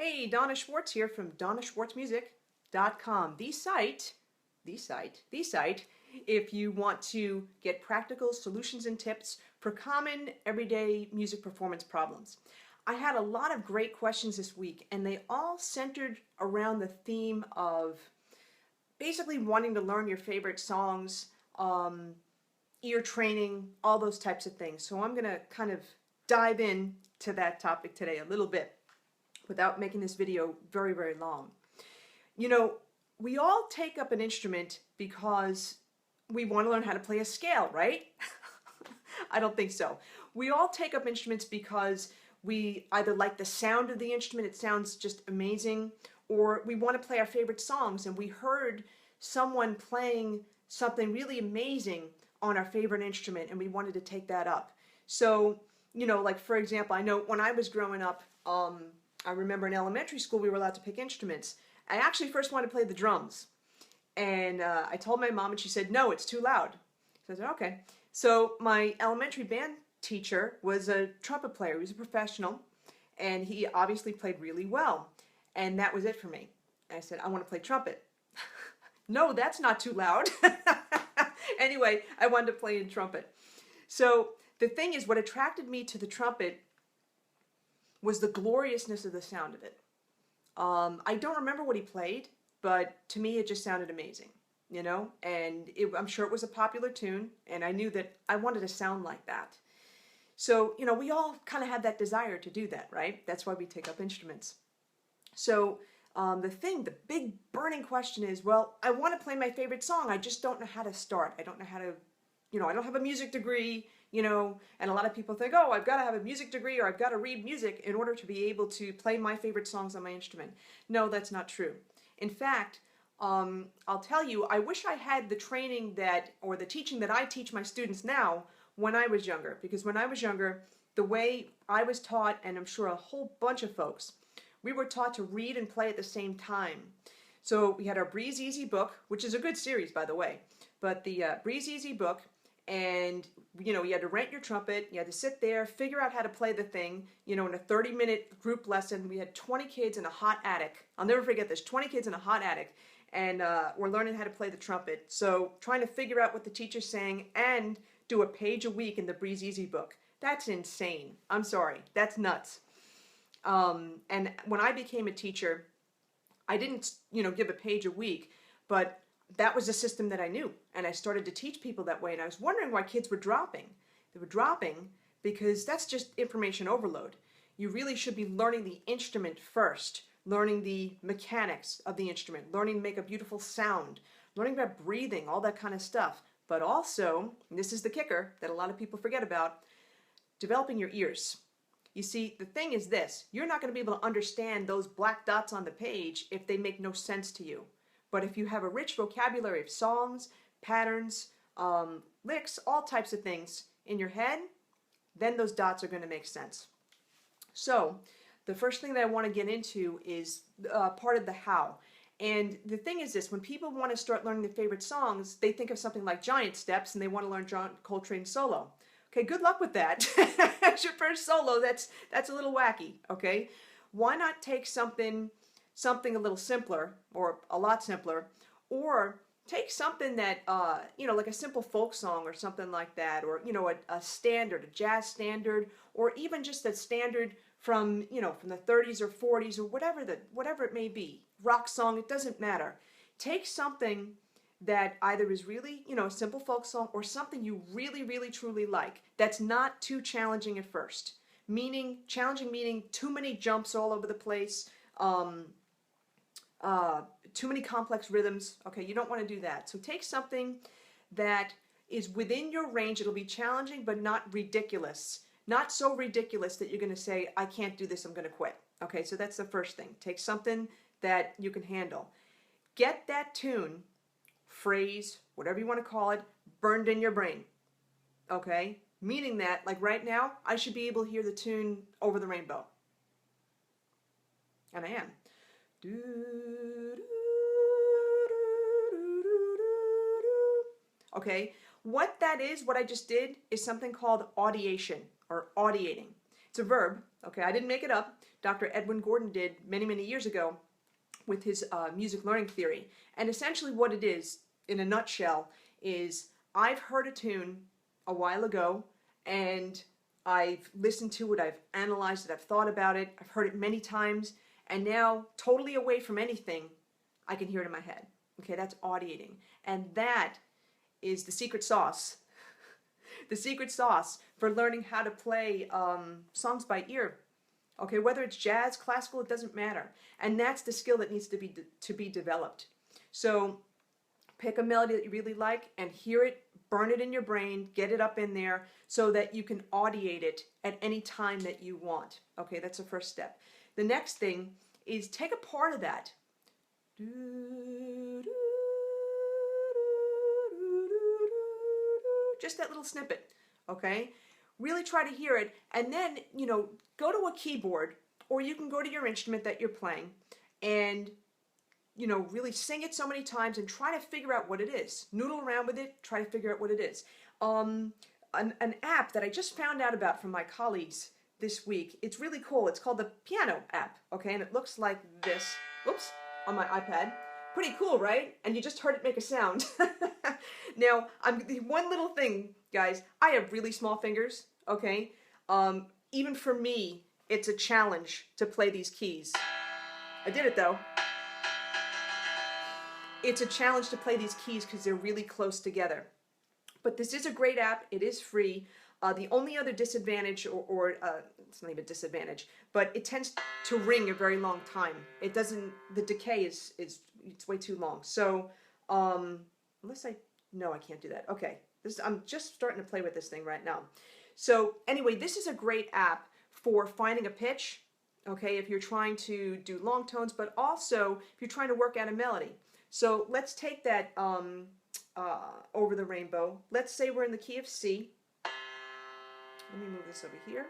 Hey, Donna Schwartz here from DonnaSchwartzMusic.com. The site, if you want to get practical solutions and tips for common everyday music performance problems. I had a lot of great questions this week, and they all centered around the theme of basically wanting to learn your favorite songs, ear training, all those types of things. So I'm going to kind of dive in to that topic today a little bit without making this video very, very long. You know, we all take up an instrument because we want to learn how to play a scale, right? I don't think so. We all take up instruments because we either like the sound of the instrument, it sounds just amazing, or we want to play our favorite songs and we heard someone playing something really amazing on our favorite instrument and we wanted to take that up. So, you know, like for example, I know when I was growing up, I remember in elementary school we were allowed to pick instruments. I actually first wanted to play the drums. And I told my mom and she said, no, it's too loud. So I said, okay. So my elementary band teacher was a trumpet player. He was a professional. And he obviously played really well. And that was it for me. And I said, I want to play trumpet. No, that's not too loud. Anyway, I wanted to play in trumpet. So the thing is, what attracted me to the trumpet was the gloriousness of the sound of it. I don't remember what he played, but to me it just sounded amazing, you know, and I'm sure it was a popular tune, and I knew that I wanted to sound like that. So, you know, we all kind of had that desire to do that, right? That's why we take up instruments. So the big burning question is, well, I want to play my favorite song, I just don't know how to start. I don't know how to, you know, I don't have a music degree, you know, and a lot of people think, oh, I've got to have a music degree or I've got to read music in order to be able to play my favorite songs on my instrument. No, that's not true. In fact, I'll tell you, I wish I had the training or the teaching that I teach my students now when I was younger. Because when I was younger, the way I was taught, and I'm sure a whole bunch of folks, we were taught to read and play at the same time. So we had our Breeze Easy book, which is a good series, by the way, but the Breeze Easy book. And, you know, you had to rent your trumpet, you had to sit there, figure out how to play the thing, you know, in a 30-minute group lesson. We had 20 kids in a hot attic. I'll never forget this, 20 kids in a hot attic, and we're learning how to play the trumpet. So trying to figure out what the teacher's saying and do a page a week in the Breeze Easy book. That's insane. I'm sorry. That's nuts. And when I became a teacher, I didn't, you know, give a page a week, but that was a system that I knew, and I started to teach people that way, and I was wondering why kids were dropping. They were dropping because that's just information overload. You really should be learning the instrument first, learning the mechanics of the instrument, learning to make a beautiful sound, learning about breathing, all that kind of stuff. But also, and this is the kicker that a lot of people forget about, developing your ears. You see, the thing is this, you're not going to be able to understand those black dots on the page if they make no sense to you. But if you have a rich vocabulary of songs, patterns, licks, all types of things in your head, then those dots are going to make sense. So the first thing that I want to get into is part of the how. And the thing is this, when people want to start learning their favorite songs, they think of something like Giant Steps and they want to learn John Coltrane's solo. Okay, good luck with that. As your first solo, that's a little wacky, okay? Why not take something a little simpler, or a lot simpler, or take something that, you know, like a simple folk song or something like that, or, you know, a standard, a jazz standard, or even just a standard from, you know, from the 30s or 40s or whatever it may be, rock song, it doesn't matter. Take something that either is really, you know, a simple folk song or something you really, really, truly like that's not too challenging at first. Challenging meaning too many jumps all over the place, too many complex rhythms. Okay, you don't want to do that. So take something that is within your range. It'll be challenging, but not ridiculous. Not so ridiculous that you're going to say, I can't do this, I'm going to quit. Okay, so that's the first thing. Take something that you can handle. Get that tune, phrase, whatever you want to call it, burned in your brain. Okay, meaning that, like right now, I should be able to hear the tune Over the Rainbow. And I am. Okay, what that is, what I just did, is something called audiation or audiating. It's a verb, okay? I didn't make it up. Dr. Edwin Gordon did many, many years ago with his music learning theory. And essentially what it is, in a nutshell, is I've heard a tune a while ago, and I've listened to it, I've analyzed it, I've thought about it, I've heard it many times, and now, totally away from anything, I can hear it in my head. Okay, that's audiating. And that is the secret sauce. The secret sauce for learning how to play songs by ear. Okay, whether it's jazz, classical, it doesn't matter. And that's the skill that needs to be developed. So pick a melody that you really like and hear it, burn it in your brain, get it up in there so that you can audiate it at any time that you want. Okay, that's the first step. The next thing is take a part of that. Just that little snippet, okay? Really try to hear it, and then, go to a keyboard, or you can go to your instrument that you're playing, and, really sing it so many times and try to figure out what it is. Noodle around with it, try to figure out what it is. An app that I just found out about from my colleagues this week, it's really cool. It's called the Piano app, okay? And it looks like this. Whoops, on my iPad. Pretty cool, right? And you just heard it make a sound. Now, one little thing, guys, I have really small fingers, okay? Even for me, it's a challenge to play these keys. I did it, though. It's a challenge to play these keys because they're really close together. But this is a great app. It is free. The only other disadvantage, or it's not even a disadvantage, but it tends to ring a very long time. It doesn't, the decay is it's way too long. So, no, I can't do that. Okay, I'm just starting to play with this thing right now. So anyway, this is a great app for finding a pitch, okay, if you're trying to do long tones, but also if you're trying to work out a melody. So let's take that Over the Rainbow. Let's say we're in the key of C. Let me move this over here.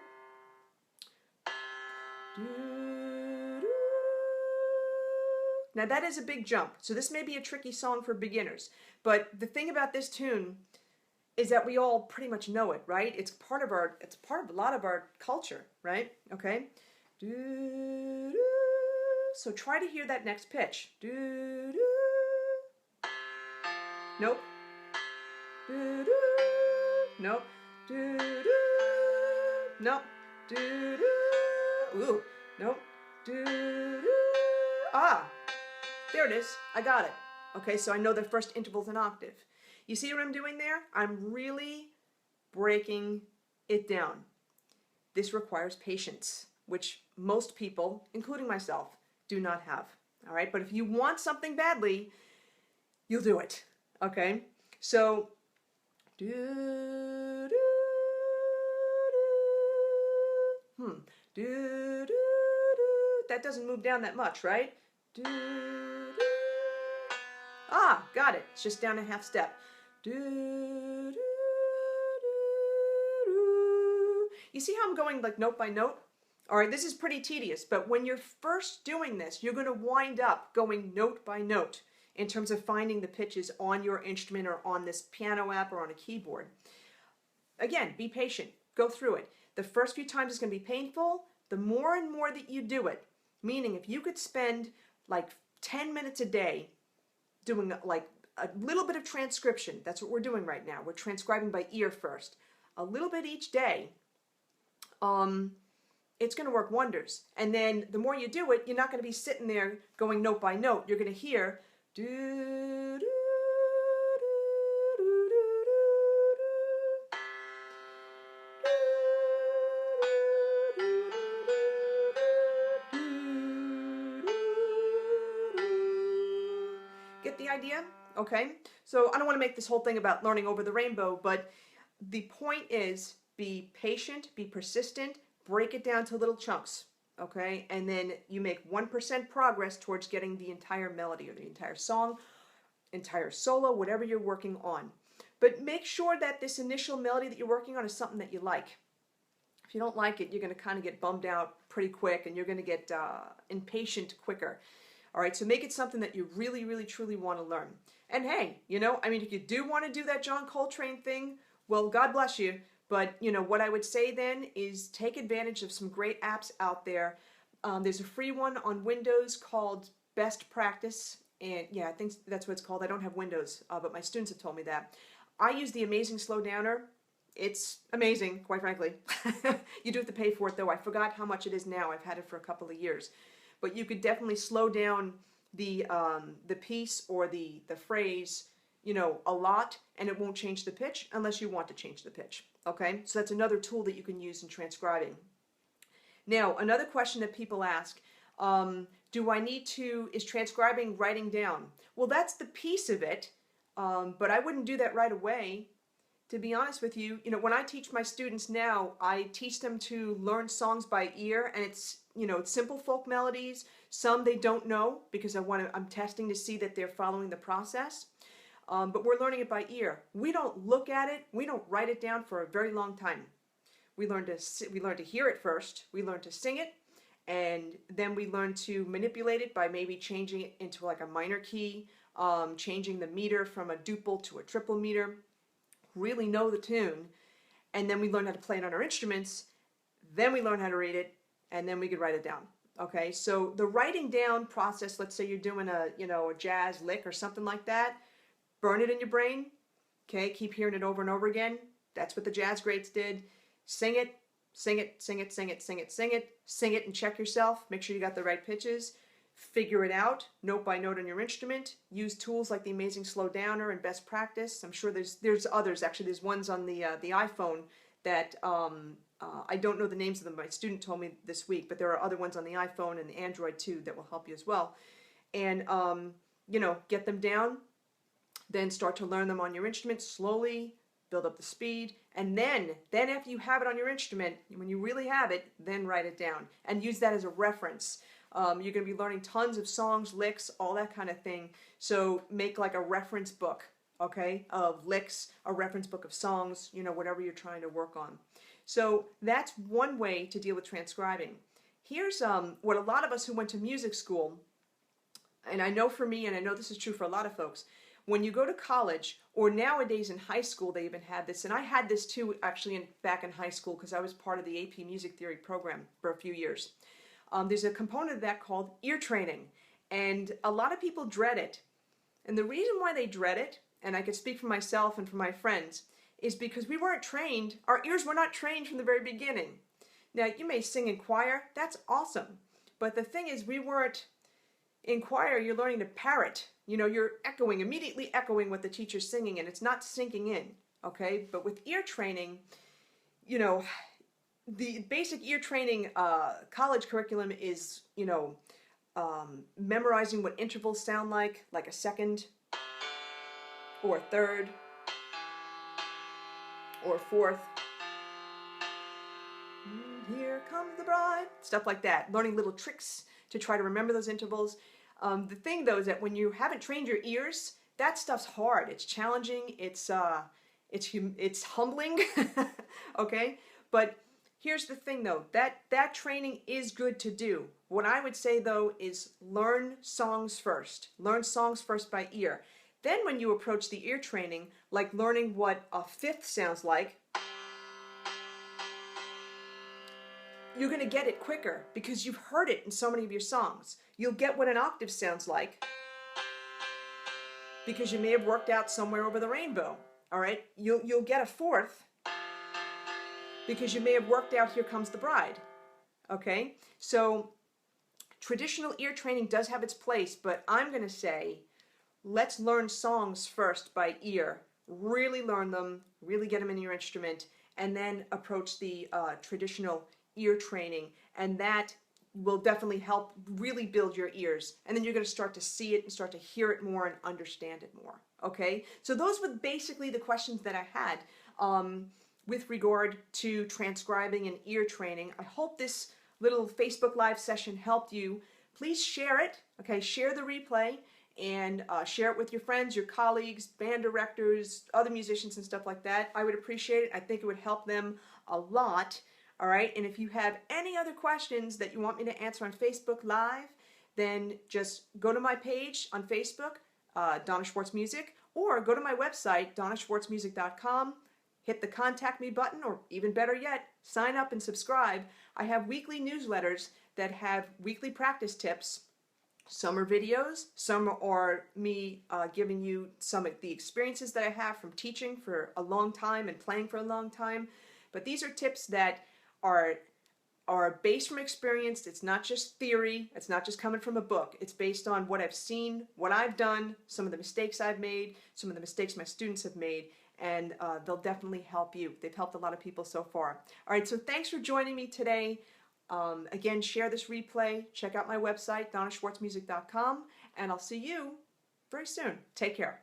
Now that is a big jump, so this may be a tricky song for beginners, but the thing about this tune is that we all pretty much know it, right? It's part of a lot of our culture, right? Okay? So try to hear that next pitch. Nope. Nope. Nope. Ooh. Nope. Ah. There it is. I got it. Okay, so I know the first interval's an octave. You see what I'm doing there? I'm really breaking it down. This requires patience, which most people, including myself, do not have. All right, but if you want something badly, you'll do it. Okay, so that doesn't move down that much, right? Ah, got it. It's just down a half step. You see how I'm going like note by note? All right, this is pretty tedious, but when you're first doing this, you're going to wind up going note by note in terms of finding the pitches on your instrument or on this piano app or on a keyboard. Again, be patient. Go through it. The first few times it's going to be painful. The more and more that you do it, meaning if you could spend like 10 minutes a day doing like a little bit of transcription, that's what we're doing right now. We're transcribing by ear first. A little bit each day, it's going to work wonders. And then the more you do it, you're not going to be sitting there going note by note. You're going to hear Get the idea? Okay? So I don't want to make this whole thing about learning over the rainbow, but the point is be patient, be persistent, break it down to little chunks, okay? And then you make 1% progress towards getting the entire melody or the entire song, entire solo, whatever you're working on. But make sure that this initial melody that you're working on is something that you like. If you don't like it, you're going to kind of get bummed out pretty quick, and you're going to get impatient quicker. All right, so make it something that you really, really, truly want to learn. And hey, if you do want to do that John Coltrane thing, well, God bless you, But, what I would say then is take advantage of some great apps out there. There's a free one on Windows called Best Practice. And yeah, I think that's what it's called. I don't have Windows, but my students have told me that. I use the Amazing Slow Downer. It's amazing, quite frankly. You do have to pay for it, though. I forgot how much it is now. I've had it for a couple of years. But you could definitely slow down the piece or the phrase, a lot, and it won't change the pitch unless you want to change the pitch. Okay, so that's another tool that you can use in transcribing. Now, another question that people ask, is transcribing writing down? Well, that's the piece of it, but I wouldn't do that right away. To be honest with you, when I teach my students now, I teach them to learn songs by ear, and it's simple folk melodies. Some they don't know because I'm testing to see that they're following the process. But we're learning it by ear. We don't look at it. We don't write it down for a very long time. We learn to hear it first. We learn to sing it, and then we learn to manipulate it by maybe changing it into like a minor key, changing the meter from a duple to a triple meter. Really know the tune, and then we learn how to play it on our instruments. Then we learn how to read it, and then we could write it down. Okay, so the writing down process. Let's say you're doing a jazz lick or something like that. Burn it in your brain, okay? Keep hearing it over and over again. That's what the jazz greats did. Sing it, sing it, sing it, sing it, sing it, sing it. Sing it and check yourself. Make sure you got the right pitches. Figure it out, note by note on your instrument. Use tools like the Amazing Slow Downer and Best Practice. I'm sure there's others. Actually, there's ones on the iPhone that I don't know the names of them. My student told me this week, but there are other ones on the iPhone and the Android too that will help you as well. And get them down. Then start to learn them on your instrument slowly, build up the speed, and then after you have it on your instrument, when you really have it, then write it down and use that as a reference. You're going to be learning tons of songs, licks, all that kind of thing. So make like a reference book, okay, of licks, a reference book of songs, whatever you're trying to work on. So that's one way to deal with transcribing. Here's what a lot of us who went to music school, and I know for me, and I know this is true for a lot of folks, when you go to college, or nowadays in high school, they even had this, and I had this too, actually, back in high school, because I was part of the AP Music Theory program for a few years. There's a component of that called ear training, and a lot of people dread it. And the reason why they dread it, and I can speak for myself and for my friends, is because we weren't trained, our ears were not trained from the very beginning. Now, you may sing in choir, that's awesome, but the thing is, we weren't, in choir, you're learning to parrot. You're immediately echoing what the teacher's singing, and it's not sinking in, okay? But with ear training, the basic ear training college curriculum is, memorizing what intervals sound like a second, or a third, or a fourth. Here comes the bride. Stuff like that. Learning little tricks to try to remember those intervals. The thing, though, is that when you haven't trained your ears, that stuff's hard. It's challenging. It's humbling. Okay? But here's the thing, though. That training is good to do. What I would say, though, is learn songs first. Learn songs first by ear. Then when you approach the ear training, like learning what a fifth sounds like, you're going to get it quicker because you've heard it in so many of your songs. You'll get what an octave sounds like because you may have worked out Somewhere Over the Rainbow. All right? You'll get a fourth because you may have worked out Here Comes the Bride. Okay? So traditional ear training does have its place, but I'm going to say let's learn songs first by ear. Really learn them, really get them in your instrument, and then approach the traditional ear training, and that will definitely help really build your ears. And then you're going to start to see it and start to hear it more and understand it more. Okay? So those were basically the questions that I had with regard to transcribing and ear training. I hope this little Facebook Live session helped you. Please share it. Okay? Share the replay and share it with your friends, your colleagues, band directors, other musicians and stuff like that. I would appreciate it. I think it would help them a lot. All right, and if you have any other questions that you want me to answer on Facebook Live, then just go to my page on Facebook, Donna Schwartz Music, or go to my website, donnaschwartzmusic.com, hit the contact me button, or even better yet, sign up and subscribe. I have weekly newsletters that have weekly practice tips. Some are videos, some are me giving you some of the experiences that I have from teaching for a long time and playing for a long time. But these are tips that are based from experience. It's not just theory. It's not just coming from a book. It's based on what I've seen, what I've done, some of the mistakes I've made, some of the mistakes my students have made, and they'll definitely help you. They've helped a lot of people so far. All right, so thanks for joining me today. Again, share this replay. Check out my website, donnaschwartzmusic.com, and I'll see you very soon. Take care.